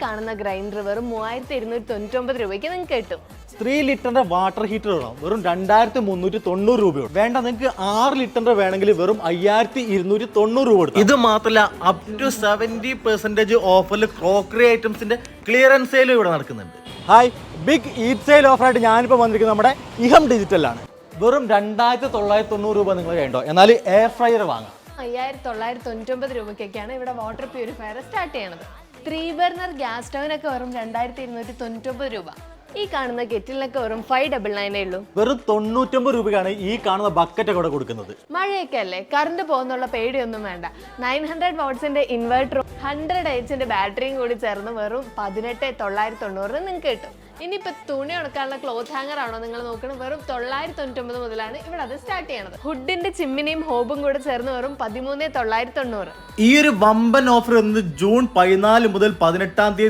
കാണുന്ന ഗ്രൈൻഡർ വെറും 3299 രൂപയ്ക്ക് നിങ്ങൾക്ക് കിട്ടും. 3 ലിറ്ററിന്റെ വാട്ടർ ഹീറ്റർ വേണം വെറും 2390 രൂപയുള്ളൂ. വേണ്ട, നിങ്ങൾക്ക് 6 ലിറ്ററിന്റെ വേണമെങ്കിൽ വെറും 5290 രൂപ കൊടുക്കും. ഇത് മാത്രമല്ല, അപ് ടു 70% ഓഫറിൽ ക്രോക്കറി ഐറ്റംസിന്റെ ക്ലിയറൻസ് സെയിലും ഇവിടെ നടക്കുന്നുണ്ട്. ഹായ്, ബിഗ് ഈറ്റ് സെയിൽ ഓഫറായിട്ട് ഞാനിപ്പോൾ വന്നിരിക്കുന്നത് നമ്മുടെ ഇഹം ഡിജിറ്റലാണ്. വെറും 2990 രൂപ നിങ്ങൾ വേണ്ടോ, എന്നാൽ എയർ ഫ്രയർ വാങ്ങാം. 5999 രൂപയ്ക്കൊക്കെയാണ് ഇവിടെ വാട്ടർ പ്യൂരിഫയർ സ്റ്റാർട്ട് ചെയ്യണത്. 3 ബർണർ ഗ്യാസ് സ്റ്റൗവിനൊക്കെ വെറും 2299 രൂപ. ഈ കാണുന്ന കെറ്റിലിനൊക്കെ വെറും 599 ഉള്ളൂ. വെറും 99 രൂപയാണ് ഈ കാണുന്ന ബക്കറ്റ് ഒക്കെ കൊടുക്കുന്നത്. മഴയൊക്കെ അല്ലേ, കറണ്ട് പോകുന്നുള്ള പേടിയൊന്നും വേണ്ട. 900 വാട്ട്സിന്റെ ഇൻവെർട്ടറും 100 എച്ചിന്റെ ബാറ്ററിയും കൂടി ചേർന്ന് വെറും 18,990 നിങ്ങൾക്ക് കിട്ടും. ഇനിയിപ്പോൾ തുണി ഉണക്കാനുള്ള ക്ലോത്ത് ഹാങ്ങർ ആണോ നിങ്ങൾ നോക്കണം, വെറും 999 മുതലാണ് ഇവിടെ അത് സ്റ്റാർട്ട് ചെയ്യണത്. ഹുഡിന്റെ ചിമ്മിനിയും ഹോബും കൂടെ ചേർന്ന് വെറും 13,990. ഈ ഒരു വമ്പൻ ഓഫർ ജൂൺ 14 മുതൽ 18